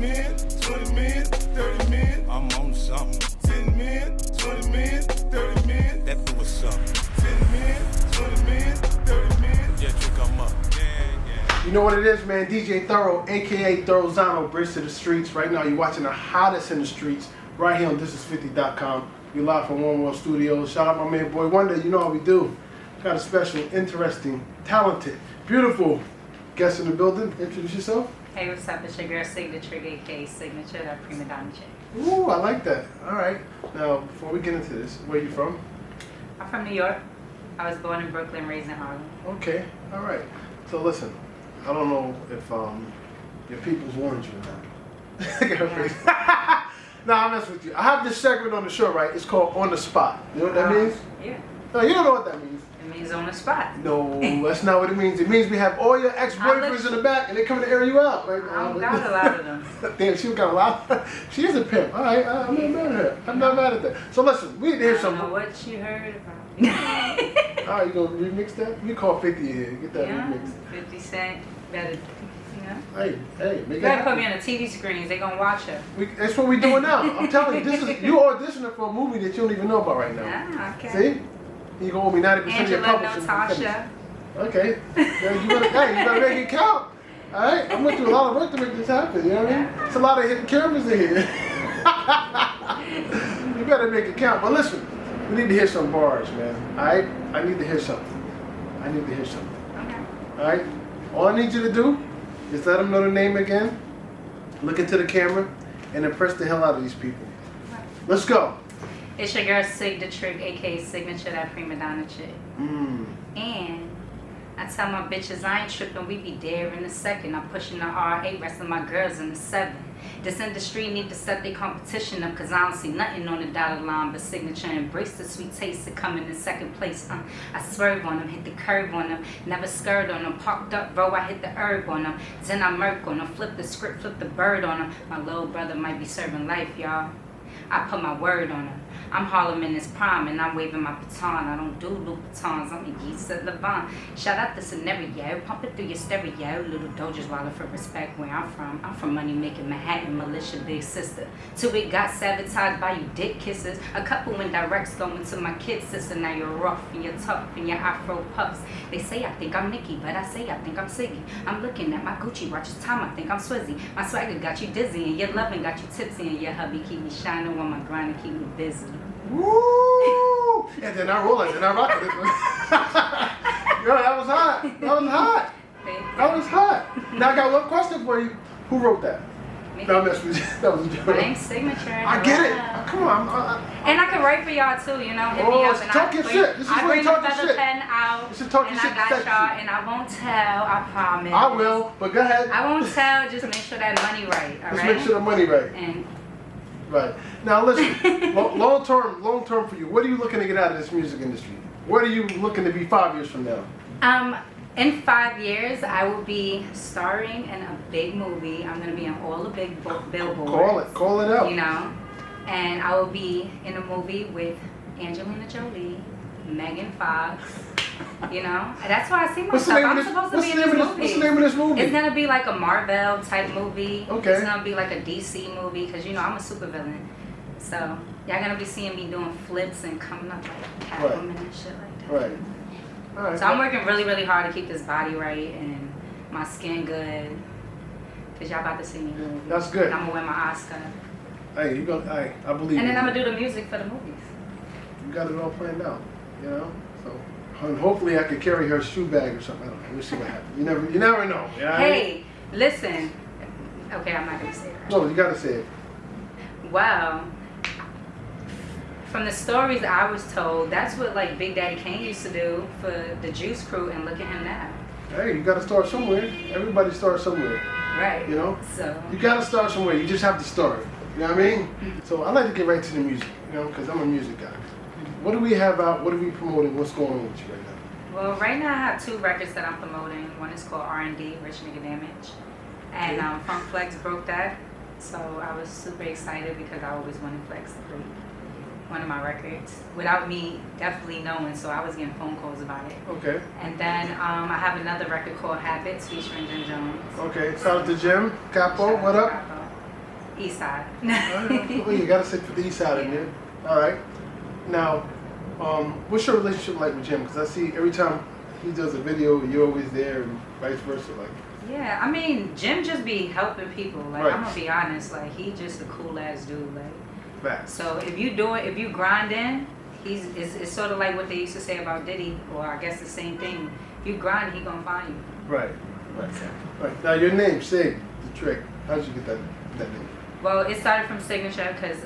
million, 20 million, 30 million. I'm on something. 10 million, 20 million, 30 million. That do what's up. 10 million, 20 million, 30 million. Yeah, trick, I'm up. Yeah. You know what it is, man? DJ Thoro, aka Thorozano, Bridge to the Streets. Right now, you're watching the hottest in the streets right here on thisis50.com. We're live from One World Studios. Shout out my man, Boy Wonder. You know how we do. Got a special, interesting, talented, beautiful guest in the building. Introduce yourself. Hey, what's up? It's your girl Sigdatrig, aka Signature, that prima donna chick. Ooh, I like that. All right. Now, before we get into this, where are you from? I'm from New York. I was born in Brooklyn, raised in Harlem. Okay. All right. So listen, I don't know if your people's warned you or not. Look at her face. No, I'm messing with you. I have this segment on the show, right? It's called On the Spot. You know what that means? Yeah. No, you don't know what that means. It means on the spot. No, that's not what it means. It means we have all your ex-boyfriends in the back and they're coming to air you out right now. I don't got a lot of them. Damn, she got a lot. She is a pimp. All right, I'm not mad at her. I'm not mad at that. So listen, we need to hear something. I don't know what you heard about me. All right, you gonna remix that? We call 50 here. Get that Yeah, remix. 50 Cent, better, you know. Hey, make You it gotta put happen. me on the TV screens. They gonna watch her. That's what we're doing now. I'm telling you, this is you auditioning for a movie that you don't even know about right now. Ah, okay. See? You gonna owe me 90% of your Angela, publishing. Natasha. Okay. Yeah, you better make it count. All right? I'm going to do a lot of work to make this happen. You know what I mean? It's a lot of hidden cameras in here. You better make it count. But listen, we need to hear some bars, man. All right? I need to hear something. Okay. All right? All I need you to do is let them know the name again, look into the camera, and impress the hell out of these people. Let's go. It's your girl Sigdatrig, aka Signature, that prima donna chick. And I tell my bitches I ain't tripping, we be there in a second. I'm pushing the R8, resting my girls in the 7. This industry need to set their competition up, cause I don't see nothing on the dotted line but Signature. Embrace the sweet taste of coming in second place. I swerve on them, hit the curve on them, never skirt on them. Parked up, bro, I hit the herb on them. Then I murk on them, flip the script, flip the bird on them. My little brother might be serving life, y'all. I put my word on him. I'm Harlem in his prime and I'm waving my baton. I don't do Louboutins, I'm a Geese at Levant. Shout out the scenario, pump it through your stereo. Little Doja's wallet for respect where I'm from. I'm from money making Manhattan, militia, big sister. Till it got sabotaged by you dick kisses. A couple indirects going to my kid sister. Now you're rough and you're tough and your afro puffs. They say I think I'm Nicki, but I say I think I'm Siggy. I'm looking at my Gucci watches time, I think I'm Swizzy. My swagger got you dizzy and your loving got you tipsy. And your hubby keep me shining while my grind and keep me busy. Woo! And then I roll it and I rock it. Yo, that was hot. That was hot. Now I got one question for you. Who wrote that? Me. No, that was a joke. My name's Signature. I get it. Come on. And I can write for y'all too, you know. Hit me up and talk your shit. This is I where you bring talk the your feather shit. pen out. This is talk your and shit I got sexy. y'all, and I won't tell. I promise. I will, but go ahead. I won't tell. Just make sure that money right. All Just right. make sure the money right. And Right. Now listen, long term for you, what are you looking to get out of this music industry? What are you looking to be 5 years from now? in 5 years, I will be starring in a big movie. I'm gonna be on all the big billboards. Call it out. You know, and I will be in a movie with Angelina Jolie, Megan Fox. You know, and that's why I see myself. I'm supposed to be in this movie. What's the name of this movie? It's gonna be like a Marvel type movie. Okay. It's gonna be like a DC movie because you know I'm a supervillain. So y'all gonna be seeing me doing flips and coming up like Catwoman and shit like that. Right. All right. So I'm working really, really hard to keep this body right and my skin good. Cause y'all about to see me do a movie. That's good. And I'm gonna wear my Oscar. Hey, you go. Hey, I believe. And then I'm gonna do the music for the movies. You got it all planned out. You know. So. And hopefully I could carry her shoe bag or something. I don't know. We'll see what happens. You never know. You know Hey, listen. Okay, I'm not gonna say that. No, you gotta say it. Well, from the stories I was told, that's what like Big Daddy Kane used to do for the Juice Crew, and look at him now. Hey, you gotta start somewhere. Everybody starts somewhere. Right. You know. So. You gotta start somewhere. You just have to start. You know what I mean? So I like to get right to the music. You know, because I'm a music guy. What do we have out? What are we promoting? What's going on with you right now? Well, right now I have 2 records that I'm promoting. One is called R&D, Rich Nigga Damage. And Funk Flex broke that. So I was super excited because I always wanted Flex to break one of my records without me definitely knowing. So I was getting phone calls about it. Okay. And then I have another record called Habits featuring Jim Jones. Okay. Shout out to Jim. Capo, what up? Capo. East side. Well, you gotta sit for the east side in there. All right. Now, what's your relationship like with Jim? Because I see every time he does a video, you're always there, and vice versa. Like. Yeah, I mean, Jim just be helping people. Like, Right. I'm gonna be honest. Like, he just a cool ass dude. Like, Facts. so if you grind in, it's sort of like what they used to say about Diddy, or I guess the same thing. If you grind, he gonna find you. Right. Right. Now, your name, Sig, the trick. How did you get that name? Well, it started from Signature because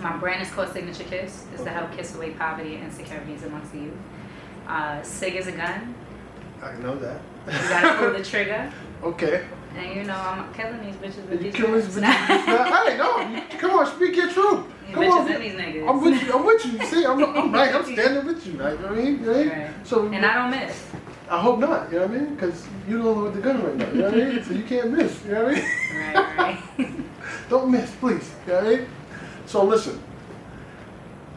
my brand is called Signature Kiss. It's to help kiss away poverty and insecurities amongst the youth. Sig is a gun. I know that. You gotta pull the trigger. Okay. And you know, I'm killing these bitches with You these killing these bitches? Hey, no. Come on, speak your truth. These Come bitches on. and these niggas. I'm with you. See, I'm right. I'm standing with you. Like, you know what I mean? You know what I mean? Right. So, And I don't miss. I hope not. You know what I mean? Because you don't know what the gun right now. You know what I mean? So you can't miss. You know what I mean? Right. Don't miss, please. You know what I mean? So listen,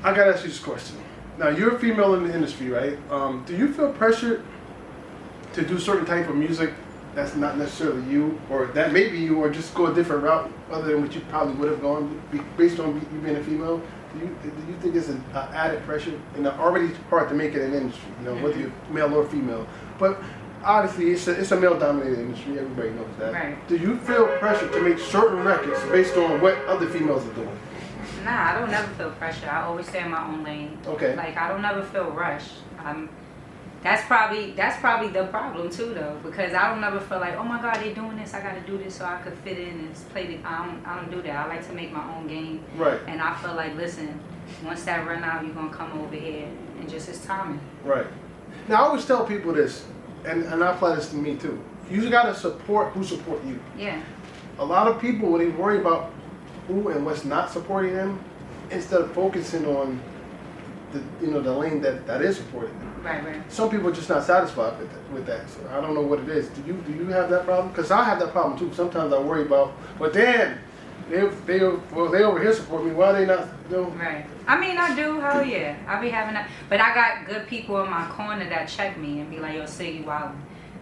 I gotta ask you this question. Now, you're a female in the industry, right? Do you feel pressured to do certain type of music that's not necessarily you, or that may be you, or just go a different route other than what you probably would have gone based on you being a female? Do you think it's an added pressure? And already hard to make it in the industry, you know, whether you're male or female. But obviously, it's a male-dominated industry. Everybody knows that. Right. Do you feel pressure to make certain records based on what other females are doing? Nah, I don't never feel pressure. I always stay in my own lane. Okay. Like, I don't never feel rushed. That's probably the problem too, though, because I don't never feel like, oh my God, they're doing this, I got to do this so I could fit in and play the. I don't do that. I like to make my own game. Right. And I feel like, listen, once that run out, you're gonna come over here, and just it's timing. Right. Now, I always tell people this, and I apply this to me too. You gotta support who support you. Yeah. A lot of people, when they worry about who and what's not supporting them, instead of focusing on the lane that is supporting them. Right. Some people are just not satisfied with that. So I don't know what it is. Do you have that problem? Because I have that problem too. Sometimes I worry about, but damn, they over here support me. Why are they not? Right. I mean, I do. Hell yeah, I be having that. But I got good people in my corner that check me and be like, yo, Sig, you wildin'.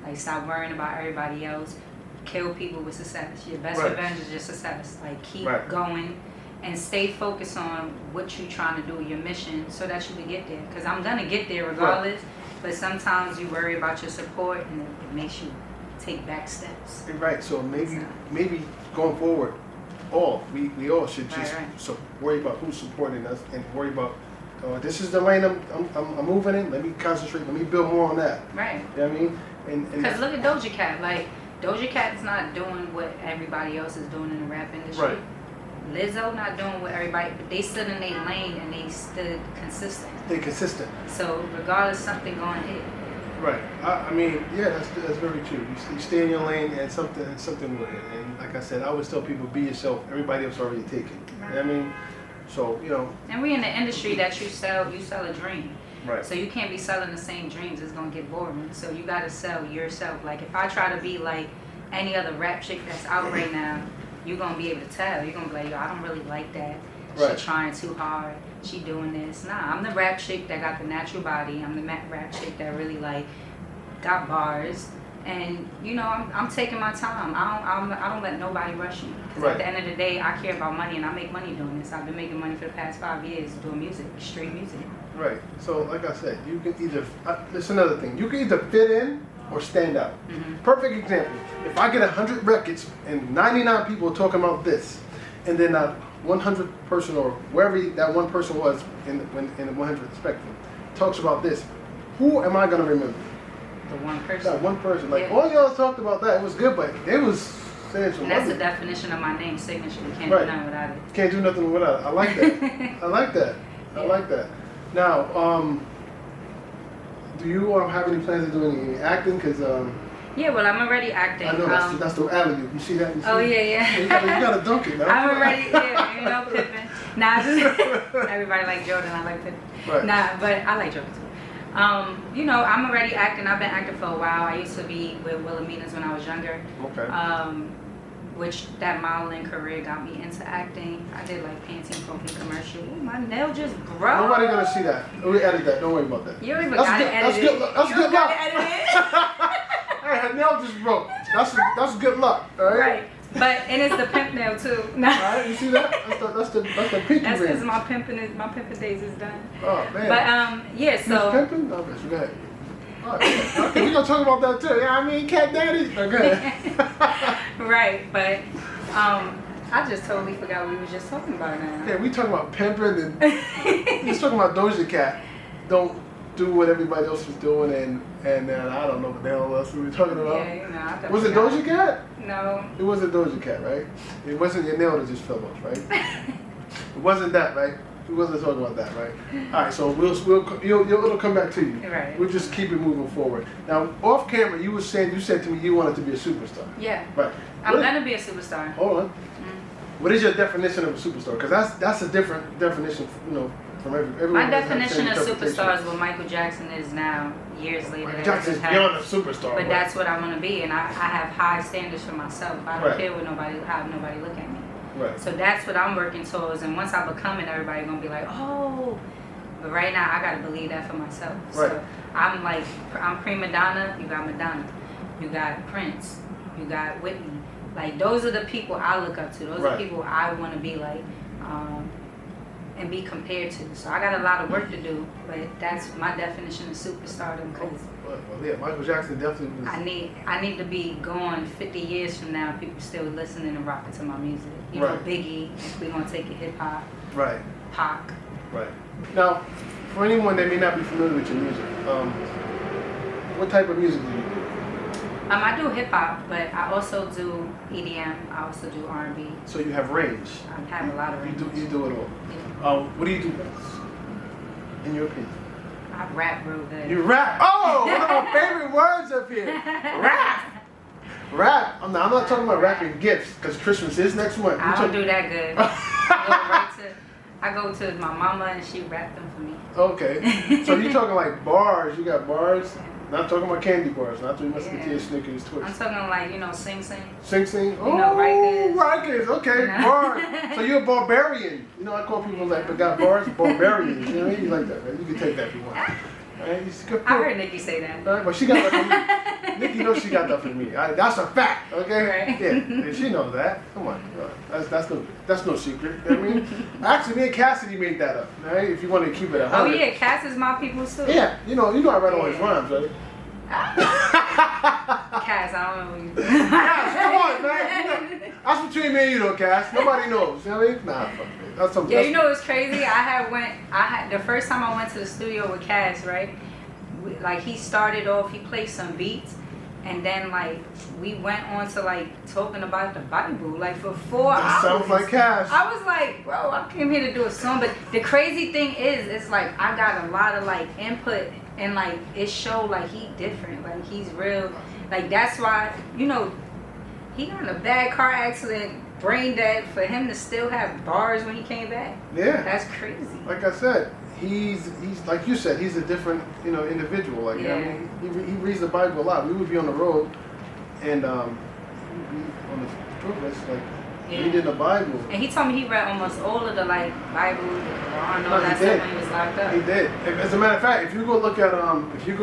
Like, stop worrying about everybody else. Kill people with success. Your best revenge is just success. Like, keep going. And stay focused on what you're trying to do, your mission, so that you can get there. Because I'm going to get there regardless, but sometimes you worry about your support and it makes you take back steps. Right, so maybe going forward, we all should just so worry about who's supporting us and worry about, this is the lane I'm moving in, let me concentrate, let me build more on that. Right. You know what I mean? Because look at Doja Cat. Like, Doja Cat's not doing what everybody else is doing in the rap industry. Right. Lizzo not doing what everybody, but they stood in their lane and they stood consistent. They consistent. So regardless, something going hit. Right. I mean, yeah, that's very true. You stay in your lane and something will hit. And like I said, I always tell people, be yourself. Everybody else already taken. Right. You know what I mean? So, you know. And we in the industry that you sell a dream. Right. So you can't be selling the same dreams. It's gonna get boring. So you gotta sell yourself. Like, if I try to be like any other rap chick that's out right now, you're going to be able to tell. You're going to be like, yo, I don't really like that. Right. She trying too hard. She doing this. Nah, I'm the rap chick that got the natural body. I'm the rap chick that really, like, got bars. And, you know, I'm taking my time. I don't let nobody rush me. Because at the end of the day, I care about money and I make money doing this. I've been making money for the past 5 years doing music, street music. Right. So, like I said, you can either, that's another thing. You can either fit in or stand out. Mm-hmm. Perfect example. If I get 100 records and 99 people are talking about this, and then that 100 person or wherever that one person was in the 100 spectrum talks about this, who am I going to remember? The one person. That one person. Like, all y'all talked about that. It was good, but it was saying some. And that's the definition of my name, Signature. You can't do nothing without it. Can't do nothing without it. I like that. I like that. I like that. Now, do you have any plans of doing any acting? Because yeah, well, I'm already acting. I know that's the alley-oop. You see that? You see yeah. You gotta dunk it now. I'm already, you know, Pippen. Nah, everybody like Jordan. I like Pippen. Right. Nah, but I like Jordan too. You know, I'm already acting. I've been acting for a while. I used to be with Wilhelmina's when I was younger. Okay. Which that modeling career got me into acting. I did like Pantene Coffee commercial. Ooh, my nail just broke. Nobody gonna see that. We edit that. Don't worry about that. You don't even gotta edit it. That's good luck. Edit it. Hey, her nail just broke. That's good luck. All right. Right. And it's the pimp nail too. All right, you see that? That's the pinky That's ring. because my pimping days is done. Oh man. But yeah, so. You pimping? No, go ahead. All right, okay, we're gonna talk about that too. Yeah, I mean, cat daddy. Okay. Right, but I just totally forgot what we was just talking about now. Yeah, we talking about pimping and he's talking about Doja Cat. Don't do what everybody else was doing and I don't know what the hell else we were talking about. Yeah, you know, I was it Doja Cat? No. It wasn't Doja Cat, right? It wasn't your nail that just fell off, right? It wasn't that, right? We wasn't talking about that, right? All right, so it'll come back to you. Right. We'll just keep it moving forward. Now, off camera, you said to me you wanted to be a superstar. Yeah. Right. I'm gonna be a superstar. Hold on. What is your definition of a superstar? Because that's a different definition, you know, from everyone. My definition of superstar is what Michael Jackson is now, years later. Michael Jackson is beyond a superstar. But that's what I want to be, and I have high standards for myself. I don't care what how nobody look at me. Right. So that's what I'm working towards, and once I become it, everybody gonna be like, oh. But right now, I gotta believe that for myself. Right. So I'm prima donna. You got Madonna. You got Prince. You got Whitney. Like those are the people I look up to. Those are people I want to be like, and be compared to. So I got a lot of work to do, but that's my definition of superstardom. Cause well, yeah, Michael Jackson definitely was. I need to be gone 50 years from now. People still listening and rocking to my music. You know, Biggie. If we gonna take it hip hop. Right. Pac. Right. Now, for anyone that may not be familiar with your music, what type of music do you do? I do hip hop, but I also do EDM. I also do R&B. So you have range. I have a lot of range. You do it all. Yeah. What do you do best, in your opinion? I rap real good. You rap. Oh, one of my favorite words up here. Rap. Rap. I'm not talking about rapping gifts because Christmas is next month. I don't do that good. I go to my mama and she rap them for me. Okay. So you talking like bars? You got bars? Not talking about candy bars. Not talking about Musketeer, Snickers, Twix. I'm talking like, Sing Sing. Sing Sing? Oh, Rikers. Okay, bars. So you're a barbarian. You know, I call people like, but got bars, barbarians. You know what I mean? You like that, right? You can take that if you want. Right? I heard Nikki say that. Right? But she got that from me. Nikki knows she got that from me. That's a fact, okay? Right. Yeah, and she knows that. Come on. That's no secret. You know what I mean? Actually, me and Cassidy made that up, right? If you want to keep it 100. Oh, yeah, Cass is my people, too. Yeah, you know I read all his rhymes, right? Cass, I don't know who you Cass, come on, man. That's between me and you, though, Cass. Nobody knows. You know what I mean? Nah, fuck me. That's something. Yeah, you know what's crazy? The first time I went to the studio with Cass, right? He started off, he played some beats, and then we went on to talking about the Bible for 4 hours. That sounds like Cass. I was like, bro, I came here to do a song, but the crazy thing is, it's I got a lot of input, and it showed he different, he's real, that's why he got in a bad car accident, brain dead, for him to still have bars when he came back. Yeah, that's crazy. Like I said, he's like you said, he's a different individual. You know what I mean? He reads the Bible a lot. We would be on the road, and on the tour bus, reading the Bible. And he told me he read almost all of the Bible, the Quran, all that stuff when he was locked up. He did. As a matter of fact, if you go look at if you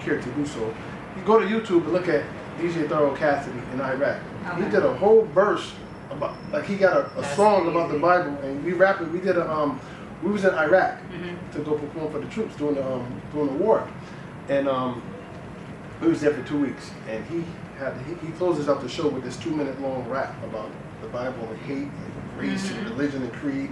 care to do so, you go to YouTube and look at DJ Thoro Cassidy in Iraq. Okay. He did a whole verse about he got a song crazy. About the Bible, and we rapped it. We did we was in Iraq to go perform for the troops during the war, and we was there for 2 weeks, and he closes out the show with this 2-minute long rap about the Bible and hate and race and religion and creed.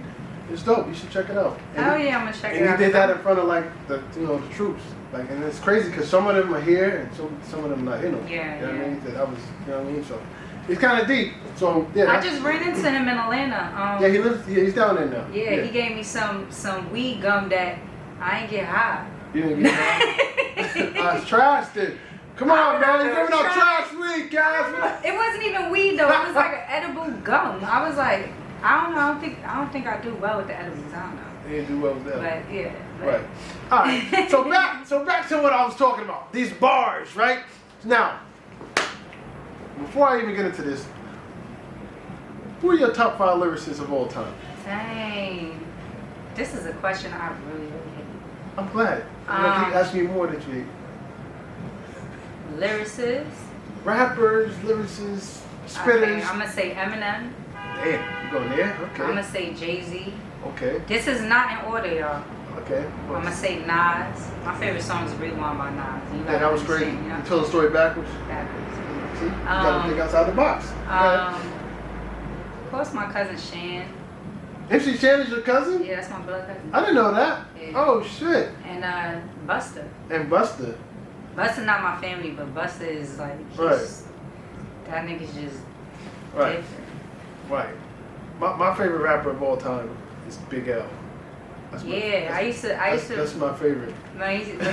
It's dope. You should check it out. And I'm gonna check it out. And he did that in front of the troops. And it's crazy because some of them are here and some of them not here no more. Yeah, you know what I mean? That was, you know what I mean? So it's kind of deep. So yeah. I just ran into him in Atlanta. Yeah, he lives. Yeah, he's down there now. Yeah, he gave me some weed gum that I ain't get high. You didn't get high. It's trash, dude. Come on, man! You're giving out trash weed, guys. It wasn't even weed though. It was an edible gum. I was like, I don't know. I don't think I do well with the edibles. I don't know. You didn't do well with that. But yeah. Right. All right. So back to what I was talking about. These bars, right? Now, before I even get into this, who are your top 5 lyricists of all time? Dang. This is a question I really hate. I'm glad. You ask me more that you hate. Lyricists? Rappers, lyricists, Spitters. Okay, I'm gonna say Eminem. Damn, you going there? Okay. I'm gonna say Jay-Z. Okay. This is not in order, y'all. Okay. I'm gonna say Nas. My favorite song is Rewind by Nas. You Yeah, that was great. understand, you know? You told the story backwards. Backwards. See, you gotta think outside the box. Of course, my cousin Shan. MC Shan is your cousin? Yeah, that's my blood cousin. I didn't know that. Yeah. Oh shit. And Busta. And Busta. Busta not my family, but Busta is like, that nigga's just Right. different. Right. My favorite rapper of all time is Big L. That's I used to. That's my favorite.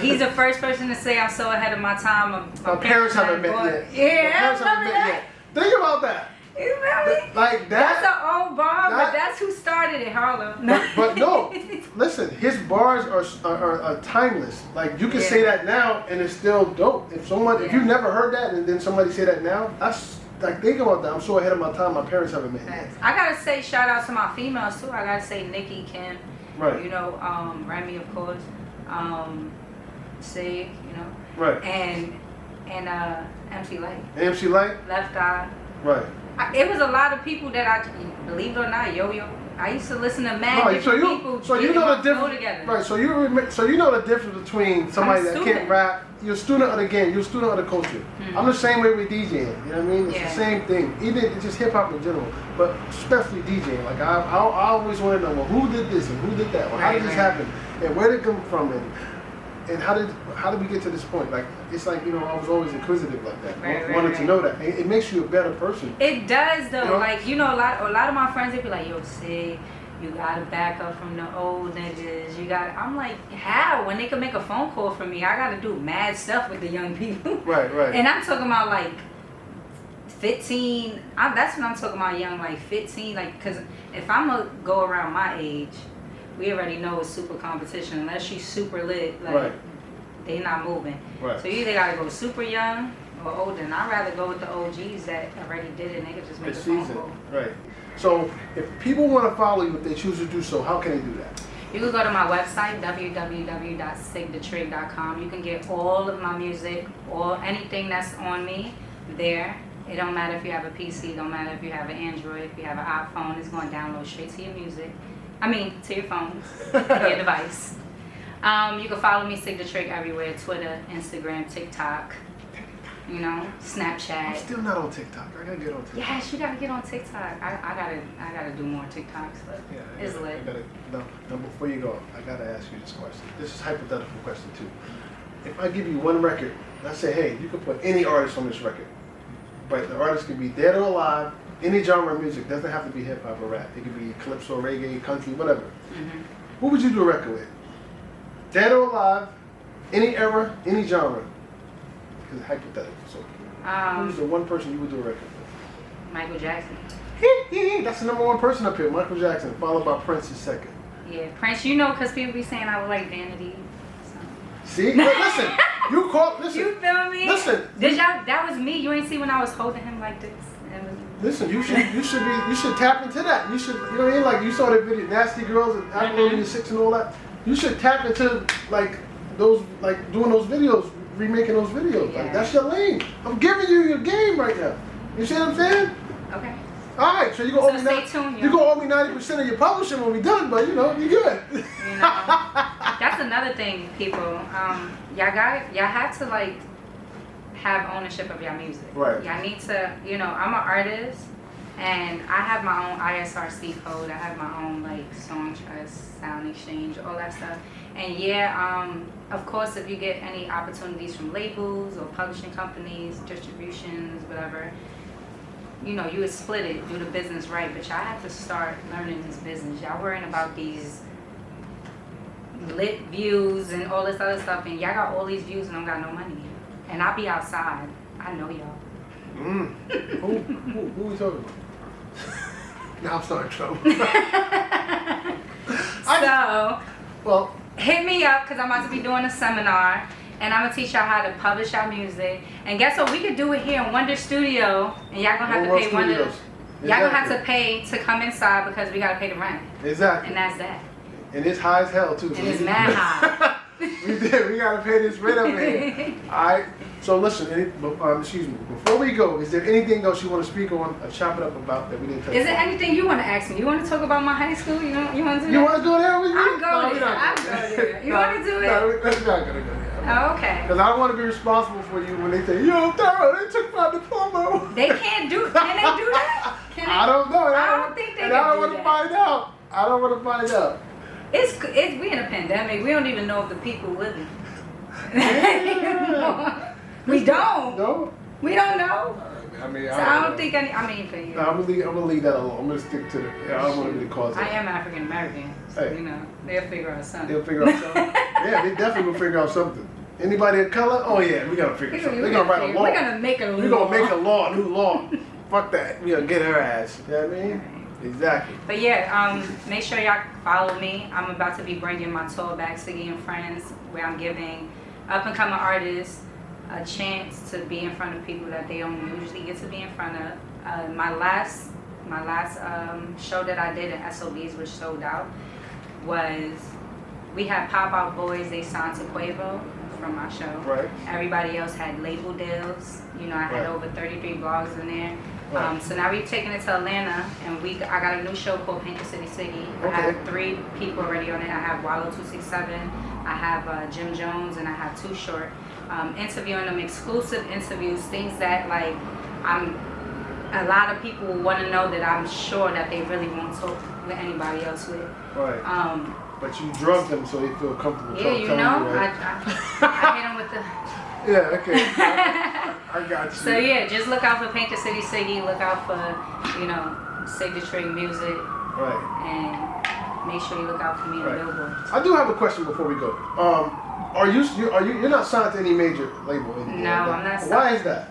He's the first person to say I'm so ahead of my time. My parents haven't met yet. Yeah, My parents haven't met yet. Think about that. You feel me? Like That's that. an old bar, but that's who started it, Harlem. But no, listen, his bars are timeless. Like you can say that now and it's still dope. If you never heard that and then somebody say that now, that's like, think about that. I'm so ahead of my time. My parents haven't met yet. I gotta say shout out to my females too. I gotta say Nikki, Kim, Right. you know, Remy of course, Sig, you know, Right. and MC Light, MC Light. Left Eye. Right. It was a lot of people that I, believe it or not, Yo-Yo. I used to listen to mad different people. So you know the difference. Together. Right. So you know the difference between somebody that can't rap. You're a student of the game. You're a student of the culture. Mm-hmm. I'm the same way with DJing. You know what I mean? It's Yeah. the same thing. Even it's just hip hop in general, but especially DJing. Like I always want to know, well, who did this and who did that? Well, how did this happen? And where did it come from? And how did we get to this point? Like it's like, you know, I was always inquisitive like that. Wanted to know that. It makes you a better person. It does though. You know? Like, you know, a lot of my friends, they be like, yo, Sig, you gotta back up from the old niggas. I'm like, how? When they can make a phone call for me, I gotta do mad stuff with the young people. Right. And I'm talking about like 15. That's what I'm talking about, young, like 15. Like, cause if I'm gonna go around my age, we already know it's super competition. Unless she's super lit, like they not moving. Right. So you either gotta go super young or older. And I'd rather go with the OGs that already did it. And they could just make a phone call. Right. So if people want to follow you, if they choose to do so, how can they do that? You can go to my website, www.sigdatrig.com. You can get all of my music or anything that's on me there. It don't matter if you have a PC, it don't matter if you have an Android, if you have an iPhone, it's going to download straight to your music. To your phone, your device. You can follow me, Sigdatrig, everywhere, Twitter, Instagram, TikTok, you know, Snapchat. I'm still not on TikTok. I gotta get on TikTok. Yes, you gotta get on TikTok. I gotta do more TikToks, but it's lit. Now, before you go, I gotta ask you this question. This is a hypothetical question too. If I give you one record, and I say, hey, you can put any artist on this record, but the artist can be dead or alive, any genre of music, doesn't have to be hip hop or rap. It could be calypso, reggae, country, whatever. Mm-hmm. Who would you do a record with? Dead or alive, any era, any genre. Because it's hypothetical. So, who's the one person you would do a record with? Michael Jackson. That's the number one person up here, Michael Jackson, followed by Prince is second. Yeah, Prince, you know, because people be saying I would like Vanity. So. See? But listen, listen. You feel me? Listen. That was me. You ain't see when I was holding him like this. Listen, you should tap into that. You should, you know what I mean? Like you saw that video, Nasty Girls and Apple the 6 and all that. You should tap into like those, like doing those videos, remaking those videos. Yeah. Like that's your lane. I'm giving you your game right now. You see what I'm saying? Okay. All right, so you gonna stay tuned, you gonna owe me 90% of your publishing when we done, but you know you good. You know, that's another thing, people. Y'all have to like have ownership of your music. Right. Y'all need to, you know, I'm an artist and I have my own ISRC code. I have my own like Song Trust, Sound Exchange, all that stuff. And of course, if you get any opportunities from labels or publishing companies, distributions, whatever, you know, you would split it, do the business right. But y'all have to start learning this business. Y'all worrying about these lit views and all this other stuff, and y'all got all these views and don't got no money. And I be outside. I know y'all. Who we talking about? Now I'm starting trouble. So, hit me up because I'm about to be doing a seminar. And I'm going to teach y'all how to publish our music. And guess what? We could do it here in Wonder Studio. And y'all going to have to pay Wonder. Y'all going to have to pay to come inside because we got to pay the rent. Exactly. And that's that. And it's high as hell, too. And it's mad high. We did. We gotta pay this rent over here. All right. So listen, excuse me. Before we go, is there anything else you want to speak on, chop it up about that we didn't touch? Is there anything you want to ask me? You want to talk about my high school? You want to do that? You want to go there with me? I'll go there. I'll go there. You want to do it? No, we're not gonna go there. Oh, okay. Because I don't want to be responsible for you when they say, yo, Thoro, they took my diploma. They can't do. Can they do that? Can they? I don't know. I don't think they can do I don't want to that. find out. I don't want to find out. It's we in a pandemic. We don't even know if the people living. We don't. No? We don't know. I mean, So I don't think any. I mean, for you. No, I'm gonna leave that alone. I'm gonna stick to the. I don't want to really cause I it. am African American, so Hey. you know they'll figure out something. They'll figure out something. Yeah, they definitely will figure out something. Anybody of color? Oh yeah, we gotta figure something. They're gonna write a law. We're gonna make a law. We're gonna make a law, a new law. Fuck that. We gonna get her ass. You know what I mean? Exactly. But yeah, make sure y'all follow me. I'm about to be bringing my tour back, Siggy and Friends, where I'm giving up and coming artists a chance to be in front of people that they don't usually get to be in front of. My last show that I did at SOBs, which sold out, was we had Pop Out Boys. They signed to Quavo from my show. Right. Everybody else had label deals. You know, I had over 33 blogs in there. Right. So now we've taken it to Atlanta, and I got a new show called Paint the City City. I have 3 people already on it. I have Wallow 267, I have Jim Jones, and I have Too Short. Interviewing them, exclusive interviews, things that like a lot of people want to know that I'm sure that they really won't talk with anybody else with. Right. But you drug them so they feel comfortable. Yeah, you know, right? I hit them with the. Yeah, okay. I got you. So yeah, just look out for Paint the City Siggy. Look out for, you know, Sigdatrig music. Right. And make sure you look out for me in the billboard. I do have a question before we go. You're not signed to any major label? No, I'm not signed. Why is that?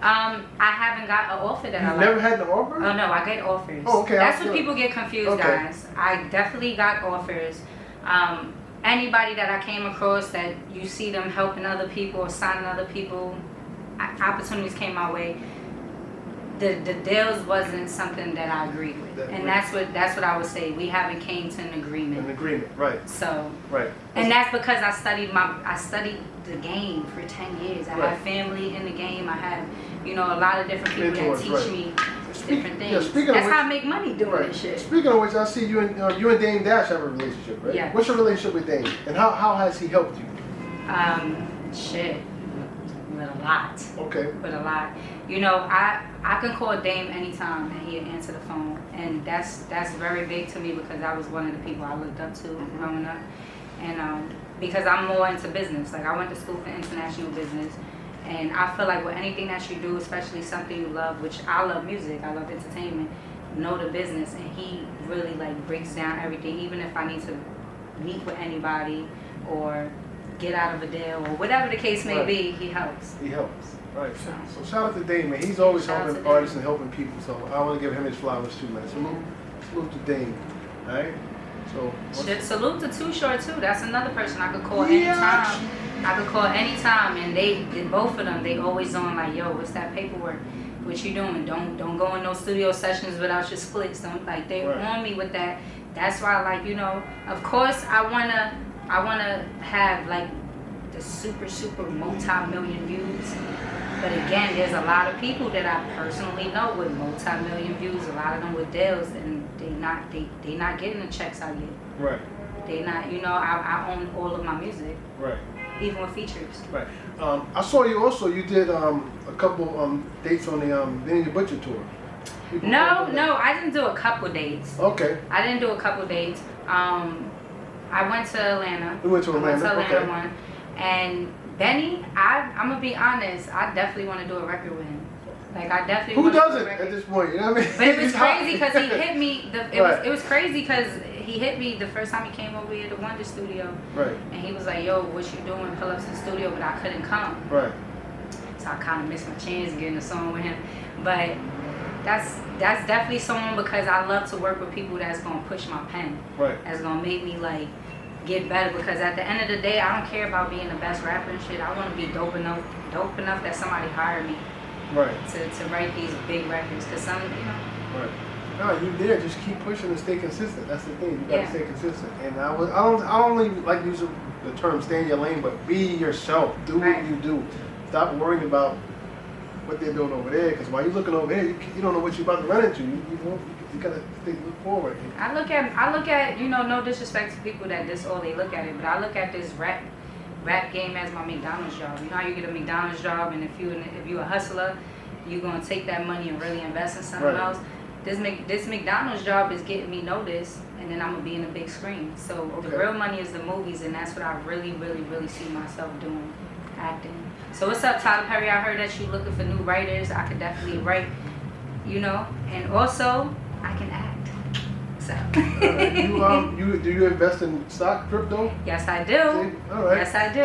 I haven't got an offer that I like. Never had an offer? Oh no, I get offers. Oh, okay. That's what people get confused, guys. I definitely got offers. Anybody that I came across that you see them helping other people or signing other people, opportunities came my way. The deals wasn't something that I agreed with, and that's what I would say. We haven't came to an agreement. An agreement, right? So, right. And that's because I studied the game for 10 years. I have family in the game. I have, you know, a lot of different people that teach me different things. Yeah, that's how I make money doing this shit. Speaking of which, I see you and Dame Dash have a relationship, right? Yeah. What's your relationship with Dame, and how has he helped you? Shit, with a lot. Okay. With a lot. You know, I can call Dame anytime and he'll answer the phone, and that's very big to me because I was one of the people I looked up to growing up, and because I'm more into business. Like I went to school for international business, and I feel like with anything that you do, especially something you love, which I love music, I love entertainment, know the business, and he really like breaks down everything. Even if I need to meet with anybody or get out of a deal or whatever the case may be, he helps. He helps. Right. So shout out to Dame, man. He's always helping artists and helping people. So I want to give him his flowers too, man. Salute to Dame. All right. So salute to Too Short too. That's another person I could call anytime. I could call anytime, and they both of them. They always on like, yo, what's that paperwork? What you doing? Don't go in no studio sessions without your splits. Don't like they on me with that. That's why, like, you know, of course I wanna have like the super multi-million views. But again, there's a lot of people that I personally know with multi-million views. A lot of them with deals, and they not getting the checks I get. Right. They not. You know, I own all of my music. Right. Even with features. Right. I saw you also. You did a couple dates on the Benny the Butcher tour. No, I didn't do a couple dates. Okay. I didn't do a couple dates. I went to Atlanta. We went to Atlanta. Okay. One, and Benny, I'm gonna be honest. I definitely want to do a record with him. Like I definitely. Who doesn't at this point? You know what I mean? But it was crazy because he hit me. It was crazy because he hit me the first time he came over here to Wonder Studio. Right. And he was like, "Yo, what you doing? Pull up to the studio," but I couldn't come. Right. So I kind of missed my chance getting a song with him. But that's definitely someone because I love to work with people that's gonna push my pen. Right. That's gonna make me like get better because at the end of the day, I don't care about being the best rapper and shit. I want to be dope enough that somebody hire me. Right. To write these big records, cause some, you know. Right. No, you there. Just keep pushing and stay consistent. That's the thing. You gotta Yeah. stay consistent. And I don't even like using the term "stay in your lane," but be yourself. Do Right. what you do. Stop worrying about what they're doing over there. Because while you're looking over here, you don't know what you're about to run into. You gotta look forward. I look at, you know, no disrespect to people that this all they look at it, but I look at this rap game as my McDonald's job. You know how you get a McDonald's job, and if you a hustler, you're gonna take that money and really invest in something Right. else. This McDonald's job is getting me noticed, and then I'm gonna be in a big screen. So the Okay. real money is the movies, and that's what I really, really, really see myself doing, acting. So what's up, Tyler Perry? I heard that you looking for new writers. I could definitely write, you know, and also I can act. So. Do you invest in stock, crypto? Yes, I do. See? All right. Yes, I do.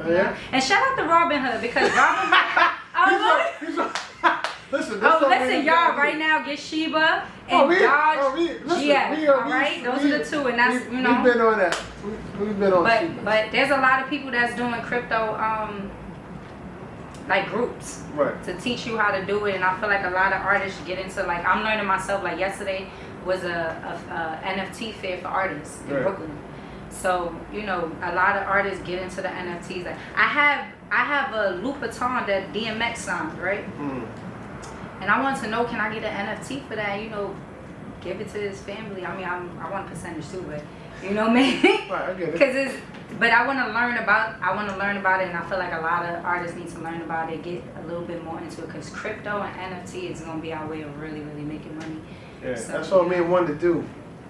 Oh, yeah? And shout out to Robin Hood because Robin Hood. Listen, y'all, right now get Sheba and Dodge GF. All right, those are the two, and that's you know. We've been on that. We've been on. But there's a lot of people that's doing crypto, like groups, right, to teach you how to do it, and I feel like a lot of artists get into like I'm learning myself. Like yesterday was a NFT fair for artists in Brooklyn. So, you know, a lot of artists get into the NFTs. Like I have a Louboutin that DMX signed, right? Mm. And I want to know, can I get an NFT for that? You know, give it to his family. I mean, I want a percentage too, but you know what I mean? Right, I get it. But I want to learn about it, and I feel like a lot of artists need to learn about it, get a little bit more into it, because crypto and NFT is gonna be our way of really, really making money. Yeah, so, that's all me and one to do.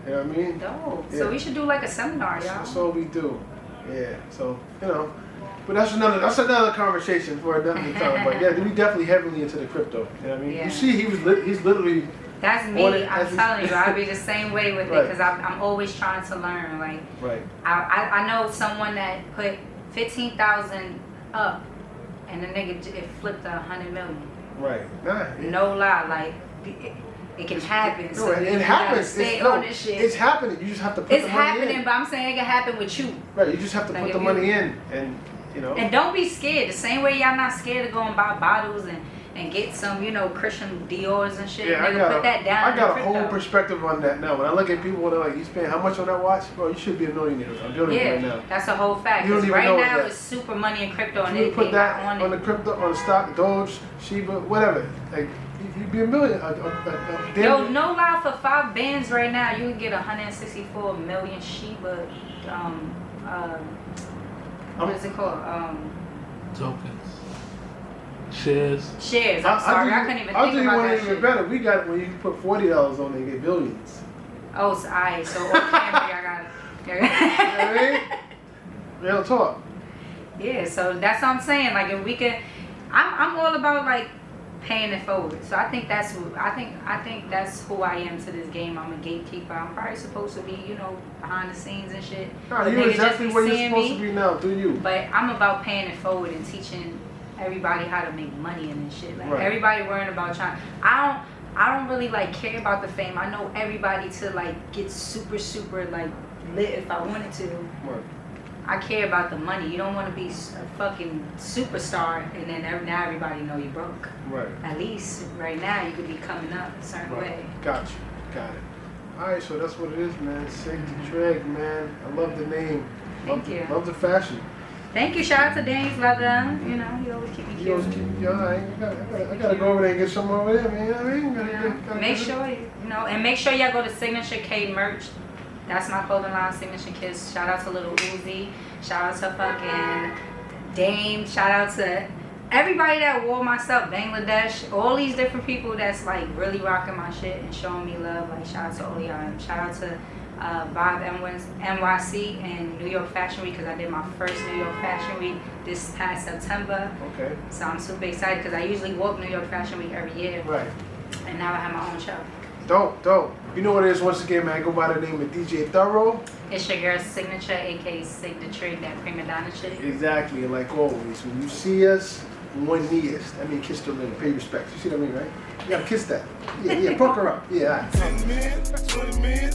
You know what I mean? Dope. Yeah. So we should do like a seminar, y'all. That's all we do. Yeah. So you know, but that's another conversation for another time. But yeah, we definitely heavily into the crypto. You know what I mean? Yeah. You see, he's literally. That's me. I'm telling you, I'll be the same way with Right. it, because I'm always trying to learn. Like, Right. I know someone that put 15,000 up, and the nigga it flipped 100 million. Right. Nah. No lie, like it can happen. So it you happens. Stay on this shit. It's happening. You just have to put It's the money happening, in. but I'm saying it can happen with you. Right. You just have to Like put if the you- money in, and you know. And don't be scared. The same way y'all not scared to go and buy bottles and get some, you know, Christian Dior's and shit. Yeah, Nigga, put that down. I got a in whole crypto. perspective on that now. When I look at people, they're like, "You spend how much on that watch, bro? You should be a millionaire. I'm doing it right now." Yeah, that's a whole fact. You don't 'Cause even right know now that. it's super money in crypto, and You they put that on on the it. crypto, on the stock, Doge, Shiba, whatever. Like, you'd be a million. Yo, no lie, for 5 bands right now, you can get 164 million Shiba. What is it called? Tokens. Shares. Shares. I'm sorry, I couldn't even I'll think do you about one that even shit. better. We got when you put $40 on there, you get billions. Oh, so alright, so on camera, I got You know what I mean? Real talk. Yeah, so that's what I'm saying. Like, if we could, I'm all about like paying it forward. So I think that's who I am to this game. I'm a gatekeeper. I'm probably supposed to be, you know, behind the scenes and shit. No, But you're niggas exactly just be where you're seeing supposed me. to be now. Do you? But I'm about paying it forward and teaching everybody how to make money in this shit. Like Right. everybody worrying about trying. I don't really like care about the fame. I know everybody to like get super like lit if I wanted to. Right. I care about the money. You don't want to be a fucking superstar and then now everybody know you broke. Right. At least right now you could be coming up a certain way. Got you. Got it. All right, so that's what it is, man. Sigdatrig, man. I love the name. Thank you. Love the fashion. Thank you. Shout out to Dane's Leather. You know, he always keep me You cute. always keep me I gotta go over there and get some over there, man. You know what I mean? Gotta Make get it. sure you know, and make sure y'all go to Signature K merch. That's my clothing line, Signature Kiss. Shout out to Little Uzi. Shout out to fucking Dame. Shout out to everybody that wore my stuff, Bangladesh. All these different people that's like really rocking my shit and showing me love. Like shout out to OEM. Shout out to Bob NYC and New York Fashion Week, because I did my first New York Fashion Week this past September. Okay. So I'm super excited because I usually walk New York Fashion Week every year. Right. And now I have my own show. Dope. You know what it is once again, man. Go by the name of DJ Thoro. It's your girl's signature, aka Sigdatrig, that prima donna shit. Exactly, and like always, when you see us, one knee us. That means kiss the ring, pay respects. You see what I mean, right? You gotta kiss that. Yeah, fuck her up. Yeah, all right. 10 men, 20 men,